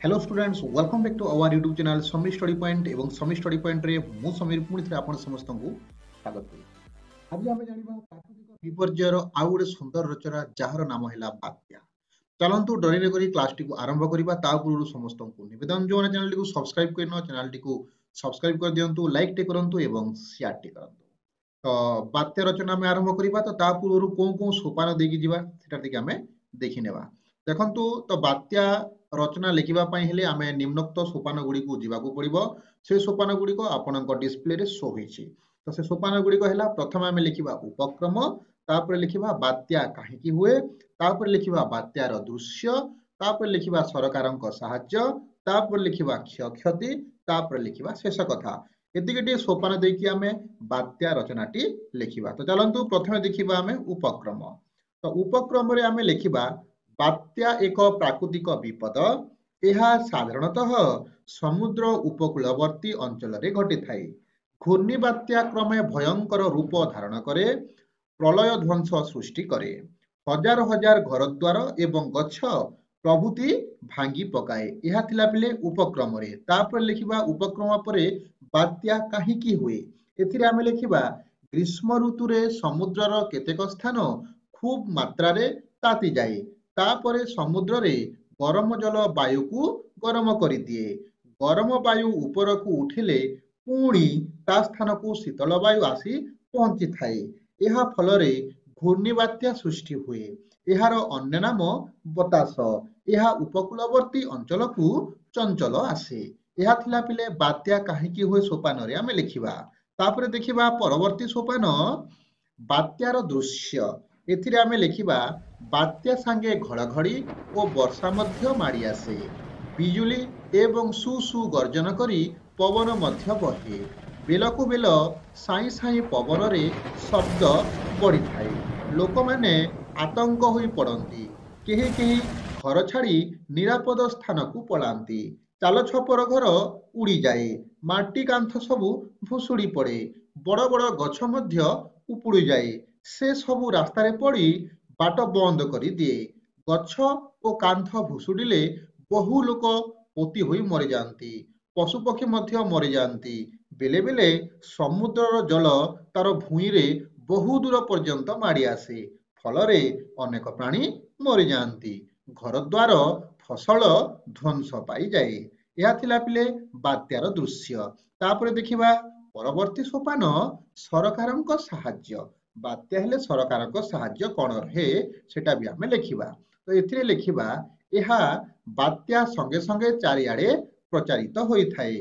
Hello students welcome back to our YouTube channel Sameer study point एवं Sameer study point रे मु समीर पुणी थे आपण समस्त को स्वागत करी। आज आम जाना प्राकृतिक विपर्ययर आउ गोटे सुंदर रचना जार नाम है बात्या। चलतु डरी करी क्लास टी आरंभ करवा पूर्व समस्त को निवेदन जो चैनल टी सब्सक्राइब करना चैनल टी सब्सक्राइब कर दिंतु लाइक टे करूँ और शेयर टे करूँ। तो बात्या रचना आम आरंभ करवा तो पूर्व कौन कौन सोपान देकी जीवा सेटा आम देखी नेबा। देखंतु तो बात्या रचना लिखिबा हेले आमे निम्नोक्त सोपान गुडी को जीवाकू पड़िबो। से सोपान गुडी को आपनक डिस्प्ले रे शो होईछि। तो से सोपान गुडी को हेला प्रथम आमे लिखिबा उपक्रम, तापर लिखिबा बात्या काहेकि हुए, तापर लिखिबा बात्यार दृश्य, तापर लिखिबा सरकारक साहाय्य, तापर लिखिबा क्षयक्षति, तापर लिखिबा शेष कथा। एतिकटी सोपान देकी आमे बात्या रचनाटी लिखिबा। तो चलंतु प्रथमे देखिबा आमे उपक्रम। तो उपक्रम रे आमे लिखिबा बात्या एक प्राकृतिक विपद। यह साधारणतः समुद्र उपकूलवर्ती अंचल रे घटी थाए। घूर्णी बात्या क्रमे भयंकर रूप धारण करे, प्रलय ध्वंस सृष्टि करे, हजार हजार घर द्वार एवं गछ प्रभृति भांगी पकाए। यह थिला पिले उपक्रम रे। तापर लिखिबा उपक्रम परे बात्या काहेकि हुए। एथिरे आमे लिखिबा ग्रीष्म ऋतु रे समुद्रर केतेक स्थान खूब मात्रा रे ताती जाए। तापरे समुद्र रे गरम जल वायु को गरम करी दिए। गरम वायु ऊपर को उठिले पुणी ता स्थान को शीतल वायु आसी पहुंची थाए। यह फल रे घूर्णी बात्या सृष्टि हुए। यार अन्य नाम बतास। यह उपकूलवर्ती अंचल को चंचल आसे। यह थिला पिले बात्या काहेकि हुए सोपान रे आमे लिखिबा। तापरे देखिबा परवर्ती सोपान बात्यार दृश्य। एथिरे आमे लिखिबा बात्या सांगे घड़घड़ी और वर्षा मध्य माड़ी आसे। बिजुली एवं सु सु गर्जन करी पवन मध्य बहे। बेलकु बेल साई साई पवन रे शब्द बढ़ी थाए। लोक माने आतंक होई पड़ती। केही केही घर छाड़ी निरापद स्थान को पलांती। चाल छपर घर उड़ी जाए। माटी कांथ सबू भुसुड़ी पड़े। बड़ बड़ गछ मध्य उपुड़ी जाए। से सबू रास्तारे पड़ी बाट बंद करी दिए। गछ और कांथ भुसुड़िले बहु लोक पोती होई मरी जाती। पशु पक्षी मध्य मरी जाती। बेले बेले समुद्रर जल तार भूई रे बहु दूर पर्यंत माड़ी आसे। फलरे अनेक प्राणी मरी जाती। घर द्वार फसल ध्वंस पाई जाए। यह थिला पिले बात्यार दृश्य। तापरे देखिबा परवर्ती सोपान सरकारक साहाय्य। बात्या हेले सरकारक साहाय्य कौन रहे सेटा भी आमे लिखिबा। तो एथिरे लिखिबा यह बात्या संगे संगे चारिआडे प्रचारित होई थाए।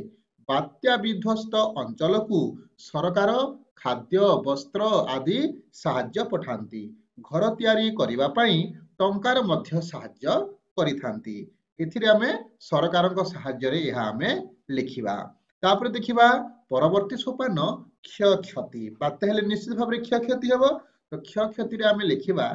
बात्या विध्वस्त अंचल को सरकार खाद्य वस्त्र आदि साहाय्य पठांती। घर तैयारी करिबा पई टंकार मध्य साहाय्य करिथांती। एथिरे आमे सरकारक साहाय्य रे यह आमे लिखिबा। तापर देखिबा परवर्ती सोपान क्षयक्षति। बात्या हेले निश्चित भाव में क्षयक्षति हेबो। तो क्षयक्षति रे आमे लिखिबा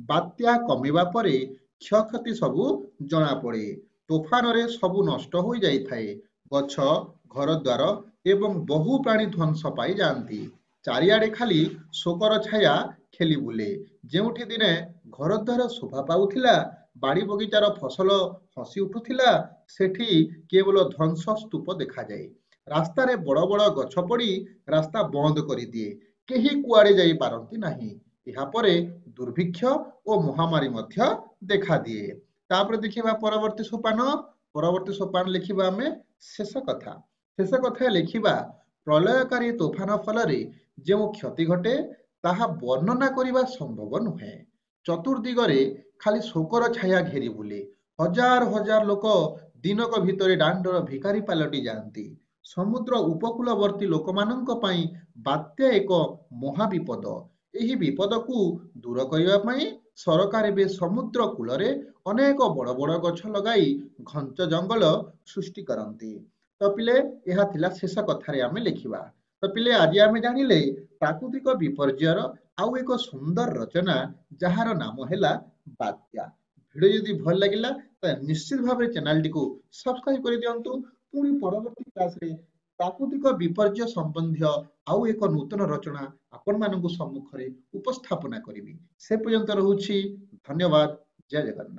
बात्या कमिबा परे क्षयक्षति सबू जना पड़े। तोफान रे सबू नष्ट हो जाई थाए। गछ घर द्वार एवं बहु प्राणी ध्वंस पाई जाती। चारिआडे खाली शोकर छाया खेली बुले। जेउठी दिने घर द्वार शोभा पाउथिला, बाड़ी बगीचार फसल हसी उठुथिला, सेठी केवल ध्वंस स्तूप देखा जाए। रास्ता रे बड़ बड़ गछ पड़ी रास्ता बंद कर दिए। केही कुआड़े जाई पारंती नाही। यहा परे दुर्भिक्ष और महामारी मध्य देखा दिए। तापर देखिबा परवर्ती सोपान। परवर्ती सोपान लिखिबा आमे शेष कथा। शेष कथा लिखिबा प्रलयकारी तोफान फल रे जो क्षति घटे ताहा वर्णना करिबा संभव नुहे। चतुर्दिगरे खाली शोकर छाया घेरी बुले। हजार हजार लोक दिनक भितरे दांडर भिकारी पालटी जाती। समुद्र उपकूलवर्ती लोक मानक पई बात्या एक महाविपद। एही विपद को दूर करिबा पई सरकार एबे समुद्र कूलरे अनेक बड़ बड़ गछ लगाई घंच जंगल सृष्टि करती। तो पिले यह थिला शेष कथारे आमे लिखिबा। तो पिले आज आमे जानिले प्राकृतिक विपर्ययर आउ एक सुंदर रचना जहार नाम हैला बात्या। वीडियो जदि भल लागिला तो निश्चित भाव चैनल टी को सब्सक्राइब कर दियंतु। पुणी परवर्ती क्लास रे प्राकृतिक विपर्यय संबंधी आउ एक नूतन रचना आपण मानकु सम्मुखरे उपस्थापना करिवि। से पर्यंत रहुछि। धन्यवाद। जय जगन्नाथ।